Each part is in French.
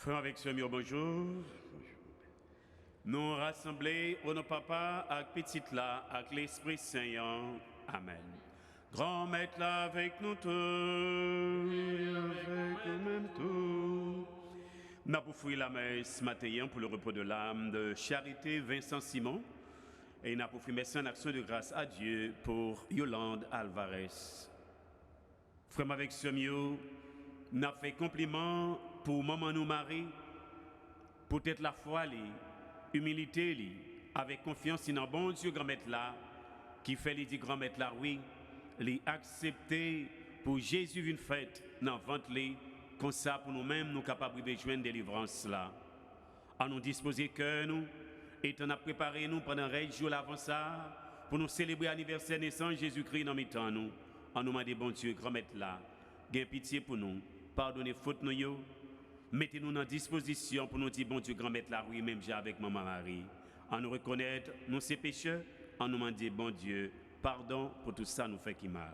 Frère avec ce mieux, bonjour. Nous rassemblés au nom papa avec petite là, avec l'Esprit Saint. Amen. Grand maître là avec nous tous, avec nous-mêmes tous. Nous avons fouillé la messe matin pour le repos de l'âme de Charité Vincent Simon. Et nous avons fait merci en action de grâce à Dieu pour Yolande Alvarez. Frère avec ce mieux, nous avons fait compliment pour maman nous Marie, peut-être la foi, l'humilité, avec confiance dans bon Dieu grand-maître là, qui fait les grand-maître là, oui, les accepter pour Jésus une fête dans ventre comme ça pour nous-mêmes nous capables de joindre délivrance là. À nous disposer que nous, étant à préparer nous pendant 8 jours avant ça, pour nous célébrer l'anniversaire de naissance Jésus-Christ dans mi-temps nous. En nous demandant bon Dieu grand-maître là, gain pitié pour nous, pardonnez faute nous. Mettez-nous dans disposition pour nous dire, bon Dieu, grand-maître la oui, même j'ai avec maman Marie. En nous reconnaître, nous ces pécheurs, en nous demander, bon Dieu, pardon pour tout ça nous fait qui mal.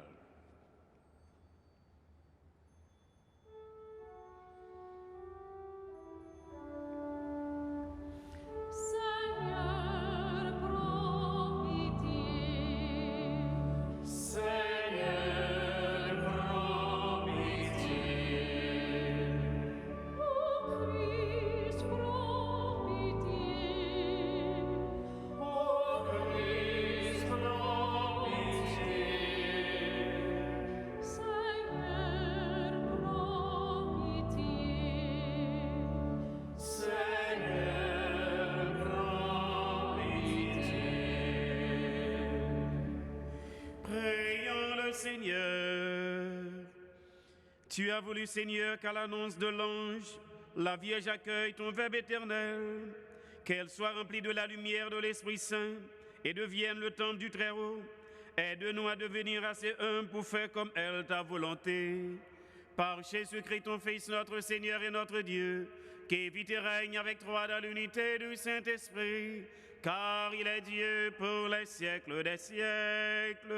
Tu as voulu, Seigneur, qu'à l'annonce de l'ange, la Vierge accueille ton Verbe éternel, qu'elle soit remplie de la lumière de l'Esprit Saint et devienne le temple du Très-Haut. Aide-nous à devenir assez humbles pour faire comme elle ta volonté. Par Jésus-Christ, ton Fils, notre Seigneur et notre Dieu, qui vit et règne avec toi dans l'unité du Saint-Esprit, car il est Dieu pour les siècles des siècles.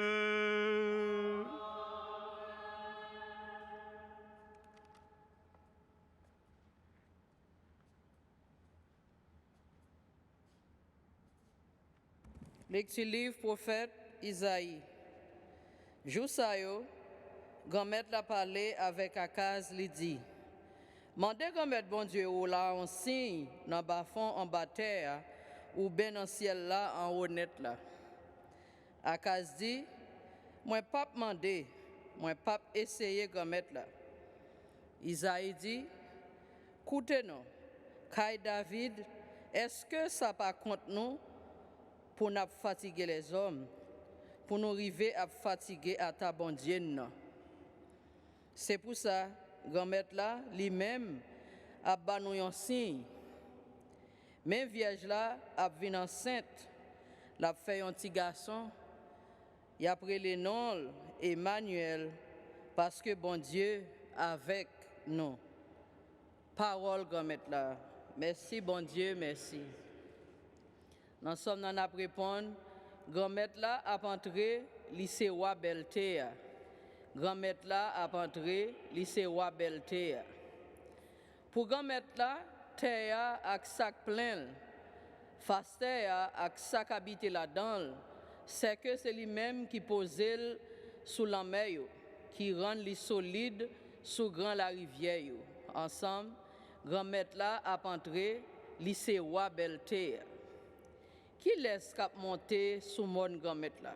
Lecture livre prophète Isaïe. Joussayo, grand-maître l'a parlé avec Akaz, lui dit, mandez grand-maître bon Dieu ou là on signe dans bas fond en bas terre ou ben dans ciel là en haut net là. Akaz dit, moi pas mandé, moi pas essayer grand-maître là. Isaïe dit, écoutez nous, Kai David, est-ce que ça pas contre nous? Pour nous fatiguer les hommes, pour nous arriver à fatiguer à ta bon Dieu. C'est pour ça, grand-maître là, lui-même, a bannou un signe. Même vierge là, a venu enceinte, l'a fait un petit garçon, il a pris le nom Emmanuel, parce que bon Dieu avec nous. Parole, grand-maître là. Merci, bon Dieu, merci. Nous sommes dans la réponse. Grand-maître là a entré lycée Wabelte. Grand-maître là a entré lycée Wabelte. Pour grand-maître là, terre avec sac plein, faster avec sac habité là-dedans, c'est que c'est lui-même qui pose sous la mer, qui rend les solide sous grand la rivière. Ensemble, grand-maître là a entré lycée Wabelte. Qui laisse cap monter sous mon grand-maître là?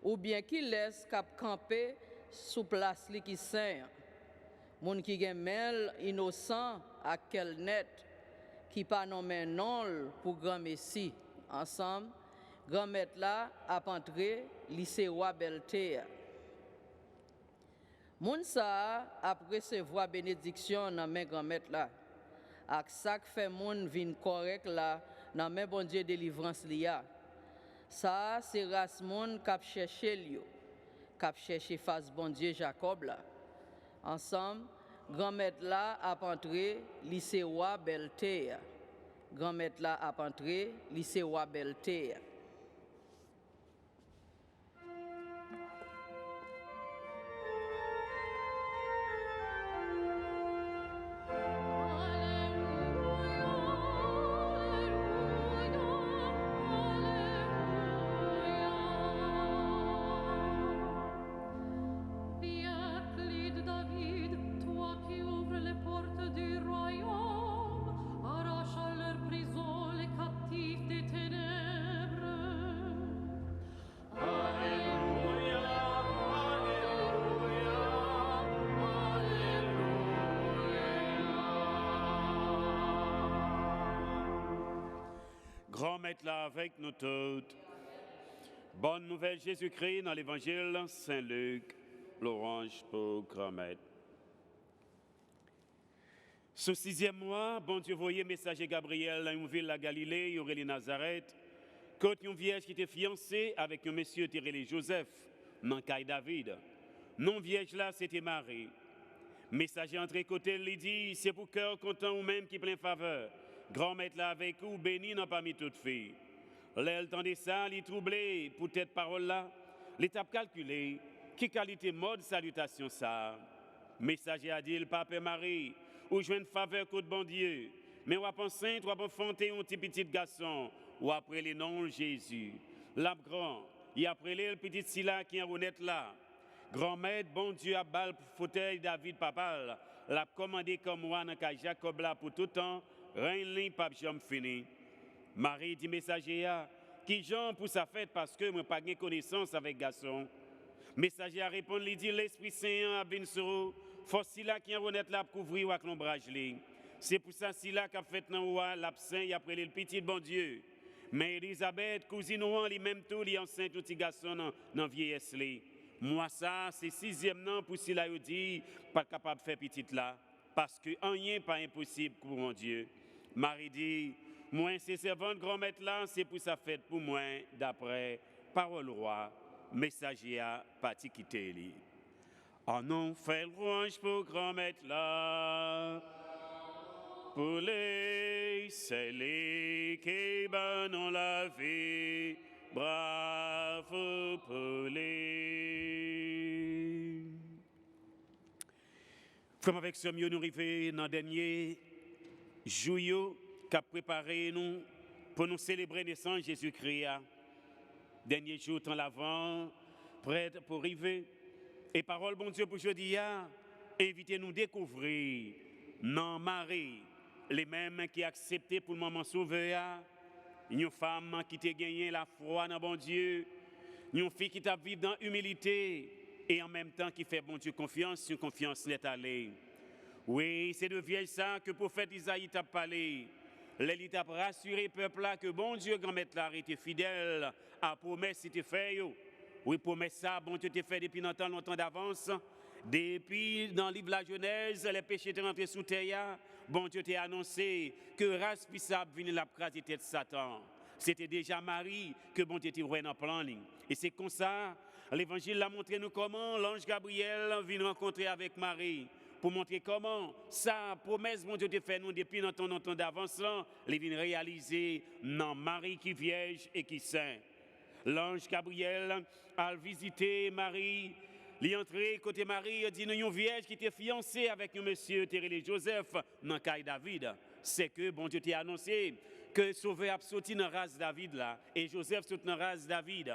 Ou bien qui laisse cap camper sous place li qui saint? Moun qui gen mel innocent à quel net qui pas nommé non pour grand messie. Ensemble, grand-maître là a entré lycée Wabelte. Moun sa a recevoir bénédiction dans mes grand-maître là. Ak sak fait moun vin correct là dans mes bon Dieu délivrance liya. Ça c'est race moun k'ap chercher lio, k'ap chercher face bon Dieu Jacob là. Ensemble, grand-maître là a entré lycée Wabelte. Grand-maître là a entré lycée Wabelte. Alléluia. Grand Maître là avec nous toutes. Bonne nouvelle Jésus-Christ dans l'évangile Saint-Luc, l'orange pour Grand Maître. Ce 6e mois, bon Dieu voyait messager Gabriel dans une ville de la Galilée, Aurélie Nazareth, quand une vierge qui était fiancée avec un monsieur tiré Joseph, dans Caille David. Non vierge là, c'était Marie. Messager entré côté, lui dit, c'est pour cœur content ou même qui plein faveur. Grand Maître là avec vous, béni n'a pas mis toute fille. L'elle tendait ça, il troublé pour cette parole-là. L'étape calculée, qui qualité mode salutation ça. Messager a dit, le pape Marie, ou jouer une faveur contre bon Dieu. Mais on a pensé, on a enfanté un petit garçon, ou après le nom Jésus. L'âme grand, et après le petit Sila qui est honnête là. Grand Maître, bon Dieu, a balle pour fauteuil David Papal, l'a commandé comme moi dans Jacob là pour tout temps, rien ne pape jamais fini. Marie dit messager, qui Jean pour sa fête parce que moi pas de connaissance avec garçon. Messager a répondu, il dit l'Esprit Saint a venu sur vous, force là qui est honnête là pour couvrir avec l'ombrage. C'est pour ça si là qu'a fait dans roi l'absent et après le petit bon Dieu. Mais Elisabeth, cousine ou lui même tout, lui enceinte petit garçon dans vieillesse li. Moi ça c'est 6e an pour si là il dit pas capable de faire petite là parce que rien pas impossible pour mon Dieu. Marie dit moi, c'est servant de grand maître là, c'est pour sa fête pour moi, d'après parole roi, messager à parti quitter lui. En on fait le rouge pour grand maître là, pour les celles qui banent la vie, bravo pour les. Comme avec ce mieux nous arrivons dans le dernier jour qui a préparé nous pour nous célébrer la naissance de Jésus-Christ. Dernier jour, temps l'avant, prêt pour arriver. Et parole, bon Dieu, pour jeudi, invitez-nous à découvrir non Marie, les mêmes qui accepté pour le moment sauver, une femme qui t'a gagné la foi dans bon Dieu, une fille qui t'a vécu dans l'humilité et en même temps qui fait bon Dieu confiance, une confiance n'est allée. Oui, c'est de vieilles ça que le prophète Isaïe t'a parlé. L'élite a rassuré le peuple là que bon Dieu, grand maître là, était fidèle à la promesse qu'il t'a fait. Oui, promesse ça, bon Dieu t'a fait depuis longtemps d'avance. Depuis, dans le livre de la Genèse, les péchés étaient rentrés sous terre. Bon Dieu t'a annoncé que race puissable venait la craser tête de Satan. C'était déjà Marie que bon Dieu t'a envoyé dans le plan. Et c'est comme ça, l'évangile a montré nous comment l'ange Gabriel vient rencontrer avec Marie. Pour montrer comment sa promesse, mon Dieu, te fait nous depuis longtemps d'avance, les vient réaliser dans Marie qui vierge et qui saint. L'ange Gabriel a visité Marie, il est entré côté Marie, il dit nous une vierge qui était fiancée avec un monsieur Thérèle Joseph dans Caille David. C'est que bon Dieu t'a annoncé que sauver a sorti dans race David là et Joseph sorti dans race David.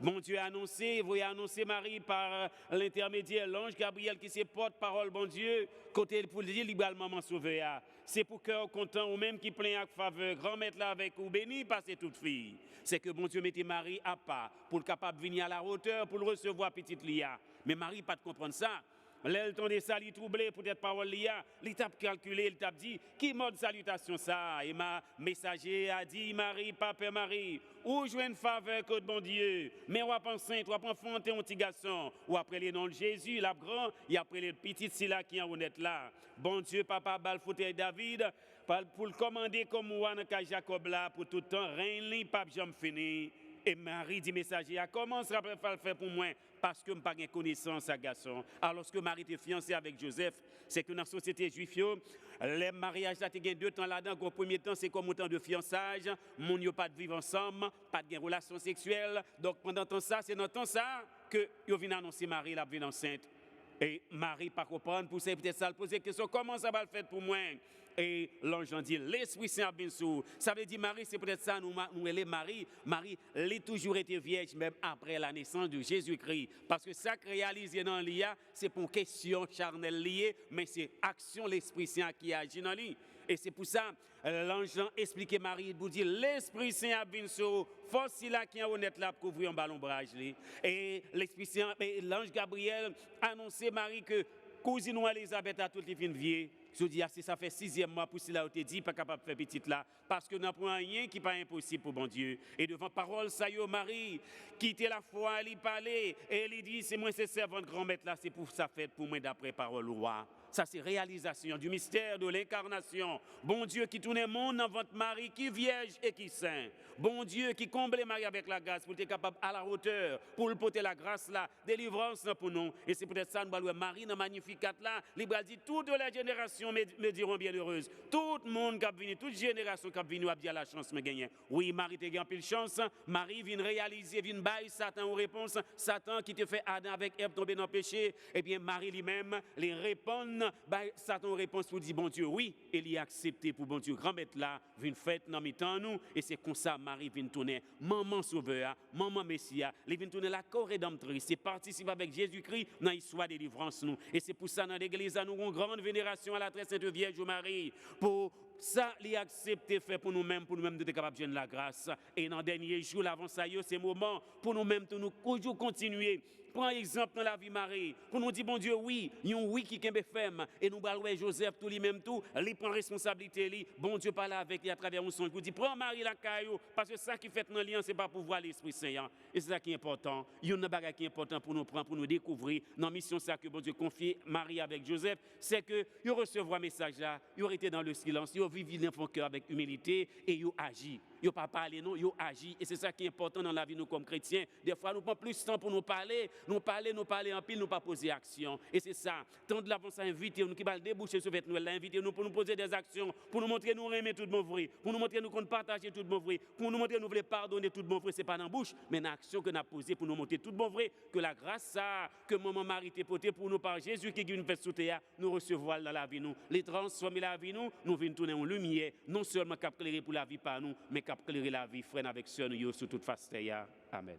Bon Dieu a annoncé, vous avez annoncé Marie par l'intermédiaire, l'ange Gabriel qui se porte-parole, bon Dieu, côté pour dire libéralement sauver. C'est pour cœur content ou même qui plein avec faveur, grand maître là avec ou béni, passer toute fille. C'est que bon Dieu mettait Marie à part pour le capable de venir à la hauteur, pour le recevoir petite Lia. Mais Marie pas de comprendre ça. L'elle tendait ça, il troublé pour cette parole lia, il t'a calculé, il t'a dit, qui mode salutation ça? Et ma messager a dit, Marie, papa Marie, ou jouer une faveur que bon Dieu, mais on va penser, on va enfanter un petit garçon, ou après les noms de Jésus, la grand, et après les petites Sila qui en honnête là. Bon Dieu, papa, bal fauteuil David, pour le commander comme moi dans Jacob là, pour tout le temps, rien li, pape jamais fini. Et Marie dit messager, comment ça va faire pour moi? Parce que je n'ai pas de connaissance à garçon. Alors que Marie était fiancée avec Joseph, c'est que dans la société juive, les mariages là, tu as 2 temps là-dedans. Au premier temps, c'est comme autant de fiançage. Mon yo pas de vivre ensemble, pas de relation sexuelle. Donc pendant temps ça, c'est dans le temps ça que yo vient annoncer Marie la vie enceinte. Et Marie pas comprendre pour ça peut-être ça poser question comment ça va le faire pour moi? Et l'ange dit, l'Esprit Saint a bien sûr. Ça veut dire, Marie, c'est peut-être ça, nous elle est Marie. Marie, elle a toujours été vierge, même après la naissance de Jésus-Christ. Parce que ça réalisé dans l'IA, c'est pour question charnelle liée, mais c'est action l'Esprit Saint qui agit dans l'IA. Et c'est pour ça, l'ange a expliqué Marie, pour dire, l'Esprit Saint a bien sûr, force là qui est honnête là pour couvrir un ballon brage. Et l'Esprit Saint, l'ange Gabriel a annoncé Marie que cousine Elisabeth a tout les fin vieux. Je dis, si ça fait 6e mois pour cela, on te dit, pas capable de faire petite là, parce que nous n'avons rien qui n'est pas impossible pour bon Dieu. Et devant parole, ça y est, Marie, quitter la foi, elle y parlait, et elle dit, c'est moi, c'est servante grand-maître là, c'est pour ça fait pour moi d'après parole roi. Ça, c'est réalisation du mystère de l'incarnation. Bon Dieu qui tourne le monde dans votre Marie, qui vierge et qui saint. Bon Dieu qui comble Marie avec la grâce pour être capable à la hauteur, pour le porter la grâce là, délivrance là pour nous. Et c'est peut-être ça, nous allons Marie dans Magnificat là, Libre dit, toutes les générations me diront bien heureuse. Tout le monde qui a venu, toute génération qui a venu a bien la chance de gagner. Oui, Marie te gagne pile chance. Marie vient réaliser, vient bailler Satan aux réponses. Satan qui te fait Adam avec Ève tomber dans le péché. Eh bien, Marie lui-même les répond. Satan réponse pour dire bon Dieu oui, il y a accepté pour bon Dieu grand-mère là, vient fête dans mi-temps nous et c'est comme ça Marie vient tourner maman sauveur, maman messia, elle vient tourner la co-rédemptrice, c'est participer avec Jésus-Christ dans l'histoire de délivrance nous et c'est pour ça dans l'église nous avons une grande vénération à la très sainte Vierge Marie pour ça, il a accepté faire pour nous-mêmes de être capables de gagner la grâce. Et dans le dernier jour, avant ça, c'est le moment pour nous-mêmes de nous toujours continuer. Prends exemple dans la vie Marie, pour nous dire, bon Dieu, oui, oui qui est ferme. Et nous allons Joseph, tout lui-même, tout, il prend responsabilité, bon Dieu parle avec lui à travers un songe. Il dit, prends Marie la caillou, parce que ça qui fait dans le lien, ce n'est pas pour voir l'Esprit Saint. Et c'est ça qui est important. Il y a une bagage qui est important pour nous prendre, pour nous découvrir. Dans la mission ça que bon Dieu confie Marie avec Joseph, c'est que il recevoir un message là, il aurait été dans le silence, il vivre dans son cœur avec humilité et il agit. Il n'a pas parlé, non, il agit. Et c'est ça qui est important dans la vie nous comme chrétiens. Des fois, nous prenons plus de temps pour nous parler en pile, nous pas poser action. Et c'est ça. Tant de l'avance à inviter, nous qui va déboucher sur nous, l'inviter nous pour nous poser des actions, pour nous montrer nous aimer tout le monde vrai, pour nous montrer nous qu'on partage tout le monde vrai, pour nous montrer nous voulons pardonner tout le monde vrai. C'est pas dans la bouche, mais dans l'action que nous avons posée pour nous montrer tout le monde vrai, que la grâce ça, que maman Marie t'a portée pour nous par Jésus qui nous fait sous terre, nous recevons dans la vie nous, les transformer la vie nous venons tourner en lumière, non seulement cap éclairer pour la vie par nous, mais cap éclairer la vie frère avec sœur nous sur toute face terre. Amen.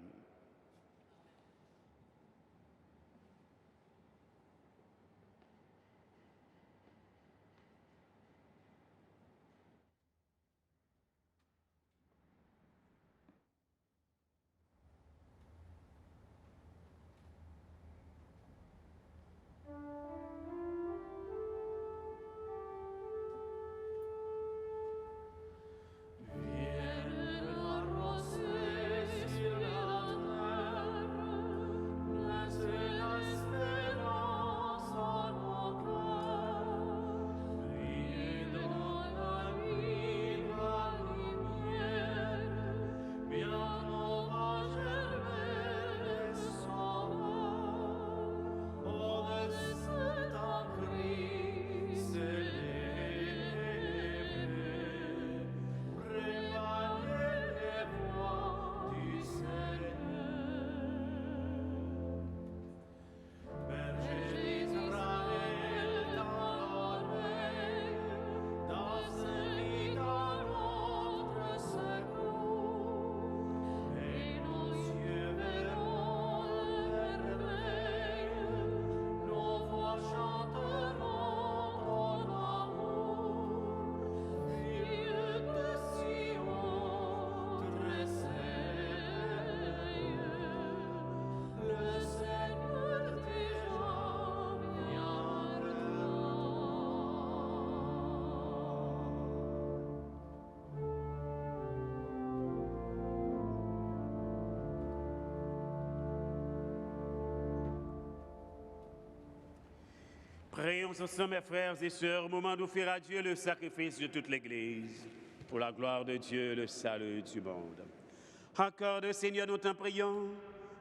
Prions ensemble, mes frères et sœurs, au moment d'offrir à Dieu le sacrifice de toute l'Église, pour la gloire de Dieu, le salut du monde. Accorde, Seigneur, nous t'en prions,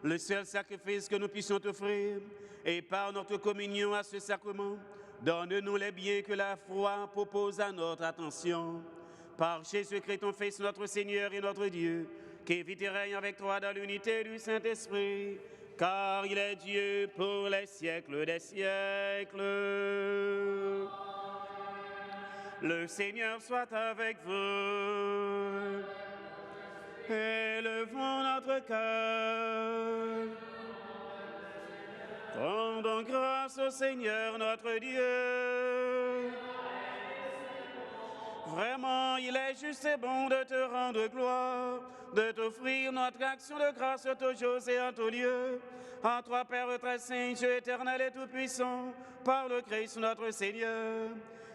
le seul sacrifice que nous puissions t'offrir, et par notre communion à ce sacrement, donne-nous les biens que la foi propose à notre attention. Par Jésus-Christ, ton Fils, notre Seigneur et notre Dieu, qui vit et règne avec toi dans l'unité du Saint-Esprit, car il est Dieu pour les siècles des siècles. Le Seigneur soit avec vous. Élevons notre cœur. Rendons grâce au Seigneur notre Dieu. Vraiment, il est juste et bon de te rendre gloire, de t'offrir notre action de grâce toujours et en tout lieu. En toi, Père très saint, Dieu éternel et tout-puissant, par le Christ notre Seigneur.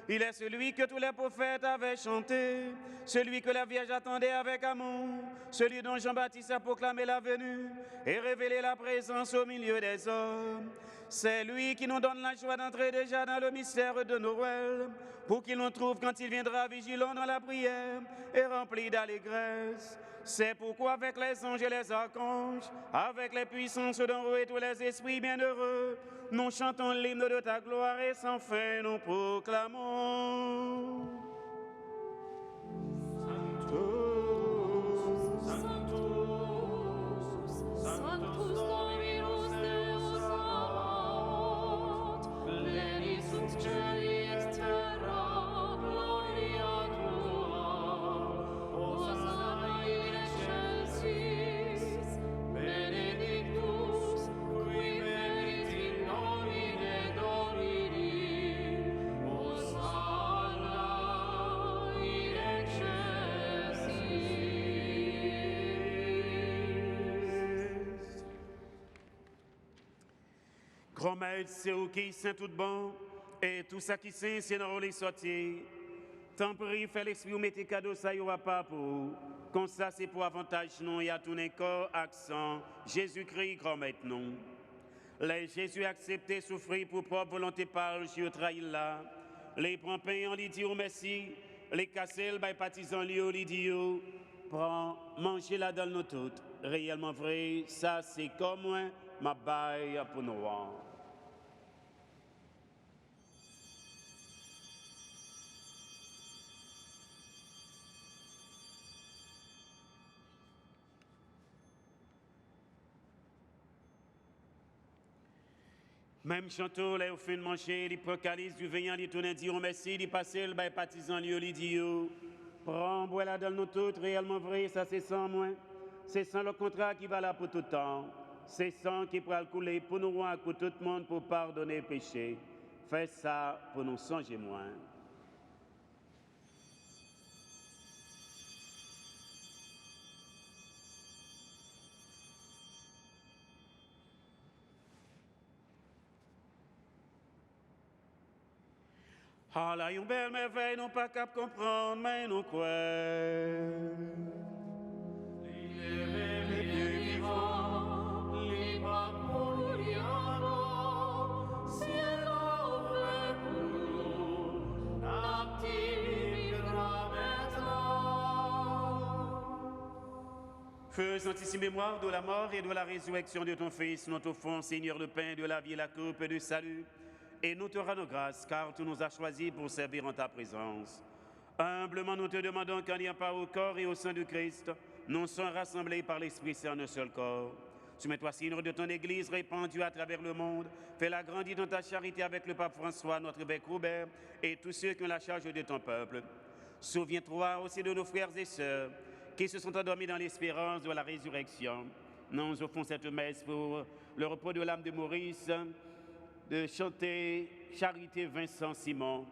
Il est celui que tous les prophètes avaient chanté, celui que la Vierge attendait avec amour, celui dont Jean-Baptiste a proclamé la venue et révélé la présence au milieu des hommes. C'est lui qui nous donne la joie d'entrer déjà dans le mystère de Noël, pour qu'il nous trouve quand il viendra vigilant dans la prière et rempli d'allégresse. C'est pourquoi avec les anges et les archanges, avec les puissances d'en haut et tous les esprits bienheureux, nous chantons l'hymne de ta gloire et sans fin nous proclamons. Grand Maître, c'est où qui saint tout bon, et tout ça qui saint, c'est dans les sorties. Tant pis, fait l'esprit ou mettez cadeau, ça y aura pas pour. Comme ça, c'est pour avantage, non, il y a tout un corps, accent. Jésus-Christ, grand Maître, non. Les Jésus accepté, souffrir pour propre volonté par le Dieu trahi là. Les prend pain en lui dit au Messie, les casser, le baptisant lui dit, prends, mangez la dans nous toutes. Réellement vrai, ça c'est comme moi, ma baille pour nous. Même chanteau, là, au fin de manger, il prend calice du veillant, il tourne, dit, merci, il passe, le baptisant, il dit, prends, bois la dans nous toutes, réellement vrai, ça c'est sans moi. C'est sans le contrat qui va là pour tout temps. C'est sans qui pourra le couler pour nous rendre pour tout le monde, pour pardonner le péché. Fais ça pour nous songer moins. Ah là, une belle merveille, non pas qu'à comprendre, mais nous quoi. Faisant ici mémoire de la mort et de la résurrection de ton Fils, nous t'offrons, Seigneur, le pain de la vie et la coupe de salut. Et nous te rendons grâce, car tu nous as choisis pour servir en ta présence. Humblement, nous te demandons qu'en lien par au corps et au sein du Christ, nous sommes rassemblés par l'Esprit Saint en un seul corps. Soumets-toi, Seigneur, de ton Église répandue à travers le monde. Fais-la grandir dans ta charité avec le pape François, notre évêque Robert, et tous ceux qui ont la charge de ton peuple. Souviens-toi aussi de nos frères et sœurs qui se sont endormis dans l'espérance de la résurrection. Nous offrons cette messe pour le repos de l'âme de Maurice, de chanter Charité Vincent Simon.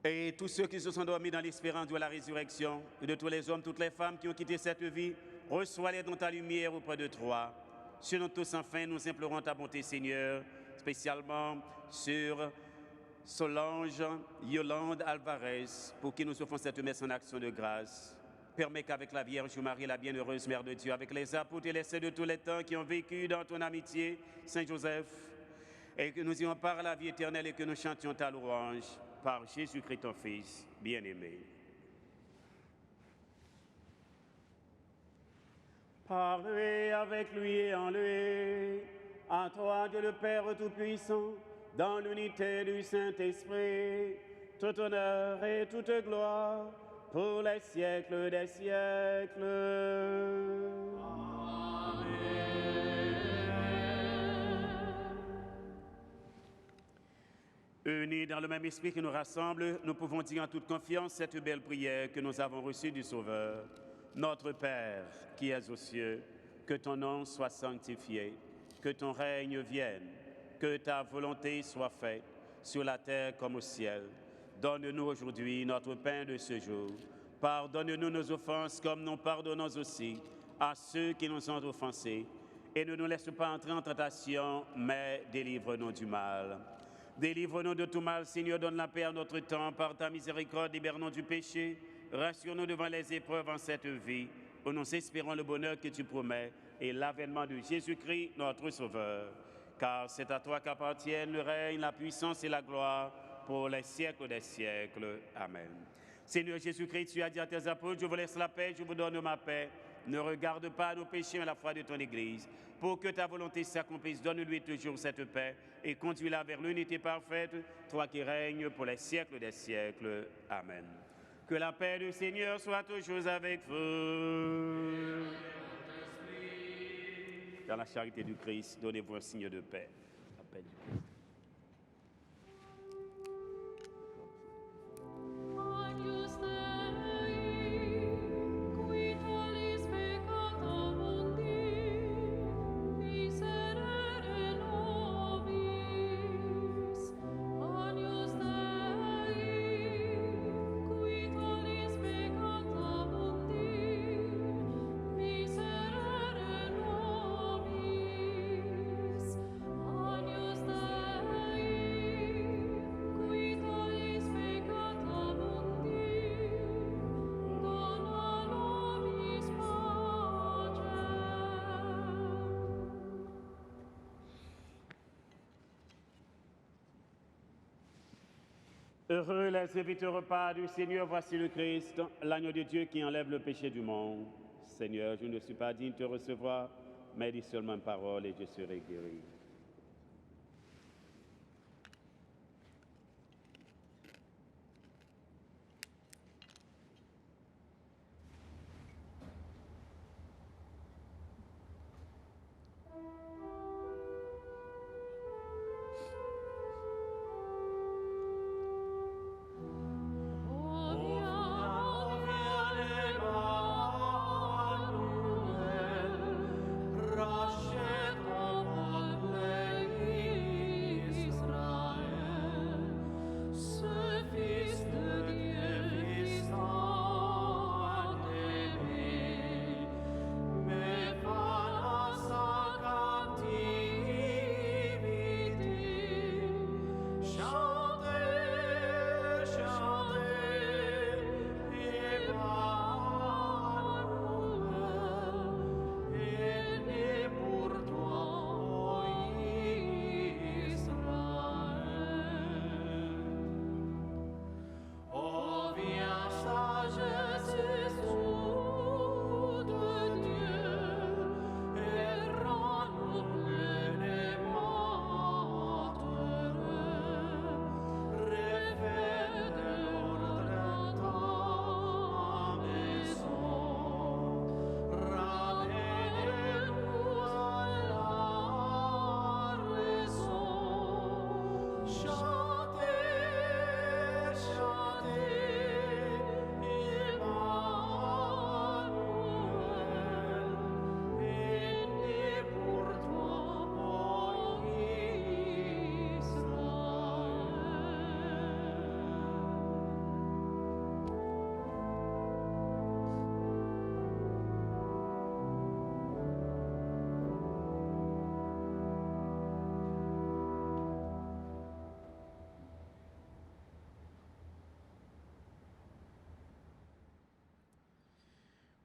Et tous ceux qui se sont endormis dans l'espérance de la résurrection, et de tous les hommes, toutes les femmes qui ont quitté cette vie, reçois-les dans ta lumière auprès de toi. Sur nous tous, enfin, nous implorons ta bonté, Seigneur, spécialement sur Solange Yolande Alvarez, pour qui nous offrons cette messe en action de grâce. Permets qu'avec la Vierge Marie, la bienheureuse Mère de Dieu, avec les apôtres et les saints de tous les temps qui ont vécu dans ton amitié, Saint Joseph, et que nous ayons part à la vie éternelle et que nous chantions ta louange par Jésus-Christ, ton Fils bien-aimé. Par lui, avec lui et en lui, à toi, Dieu le Père Tout-Puissant, dans l'unité du Saint-Esprit, tout honneur et toute gloire pour les siècles des siècles. Amen. Unis dans le même esprit qui nous rassemble, nous pouvons dire en toute confiance cette belle prière que nous avons reçue du Sauveur. Notre Père, qui es aux cieux, que ton nom soit sanctifié, que ton règne vienne, que ta volonté soit faite, sur la terre comme au ciel. Donne-nous aujourd'hui notre pain de ce jour. Pardonne-nous nos offenses comme nous pardonnons aussi à ceux qui nous ont offensés. Et ne nous laisse pas entrer en tentation, mais délivre-nous du mal. Délivre-nous de tout mal, Seigneur, donne la paix à notre temps. Par ta miséricorde, libère-nous du péché. Rassure-nous devant les épreuves en cette vie, où nous espérons le bonheur que tu promets et l'avènement de Jésus-Christ, notre Sauveur. Car c'est à toi qu'appartiennent le règne, la puissance et la gloire pour les siècles des siècles. Amen. Seigneur Jésus-Christ, tu as dit à tes apôtres, je vous laisse la paix, je vous donne ma paix. Ne regarde pas nos péchés, mais la foi de ton Église. Pour que ta volonté s'accomplisse, donne-lui toujours cette paix et conduis-la vers l'unité parfaite, toi qui règnes pour les siècles des siècles. Amen. Que la paix du Seigneur soit toujours avec vous. Dans la charité du Christ, donnez-vous un signe de paix. La paix du Christ. Heureux les invités au repas du Seigneur, voici le Christ, l'agneau de Dieu qui enlève le péché du monde. Seigneur, je ne suis pas digne de te recevoir, mais dis seulement une parole et je serai guéri.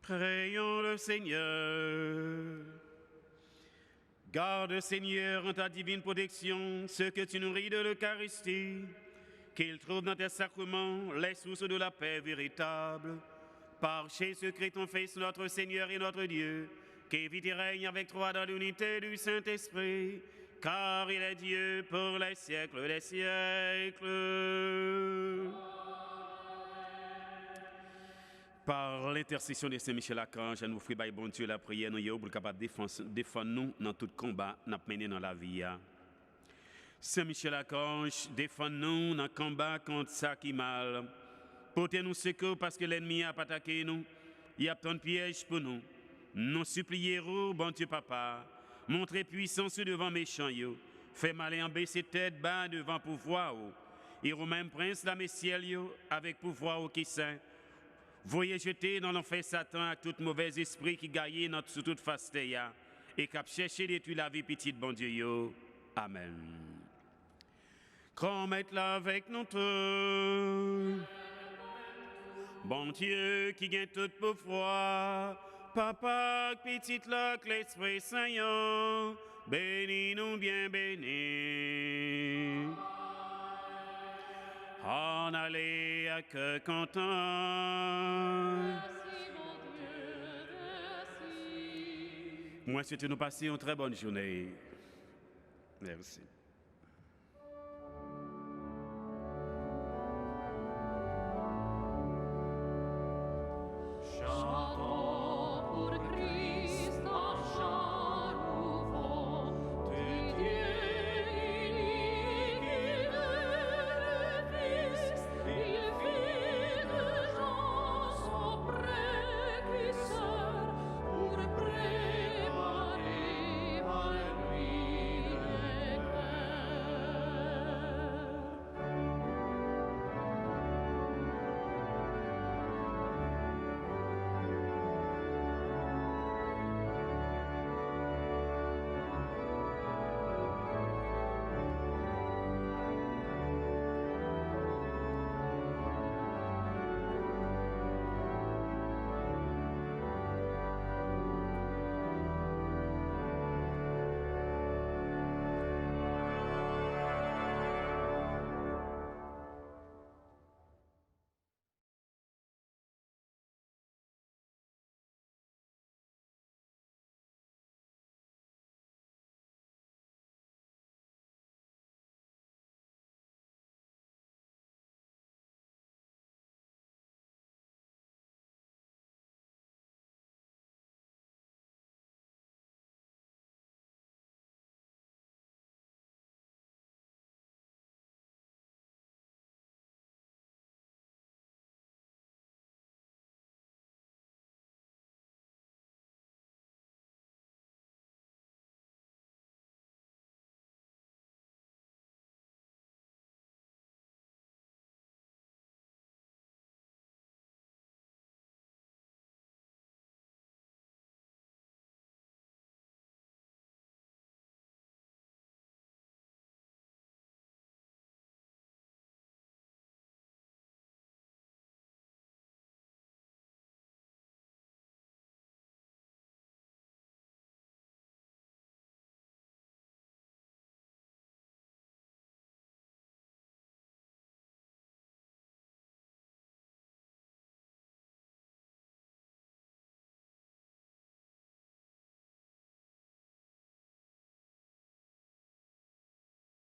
Prions le Seigneur. Garde, Seigneur, en ta divine protection, ceux que tu nourris de l'Eucharistie, qu'ils trouvent dans tes sacrements les sources de la paix véritable. Par Jésus-Christ, ton Fils, notre Seigneur et notre Dieu, qui vit et règne avec toi dans l'unité du Saint-Esprit, car il est Dieu pour les siècles des siècles. Par l'intercession de Saint-Michel-Archange, nous offrons, bon Dieu, la prière, nous pour capable défendre nous dans tout combat, nous mené dans la vie. Saint-Michel-Archange, défend-nous dans le combat contre ça qui mal. Portez-nous secours parce que l'ennemi a attaqué nous. Il y a tant de pièges pour nous. Nous supplions, bon Dieu, Papa, montrez puissance devant méchants. Fais malin en baisser tête bas devant pouvoir. Et au même prince, la Messiel, avec pouvoir qui saint. Voyez jeter dans l'enfer Satan à tout mauvais esprit qui gagne notre sous toute face terre et qui a cherché détruire la vie petite bon Dieu. Yo. Amen. Grand maître là avec nous tous. Bon Dieu qui gagne tout pour foi, papa petite là que l'Esprit Saint, bénis nous bien bénis. En aller à cœur content. Merci, mon Dieu, merci. Moi, souhaite nous passer une très bonne journée. Merci.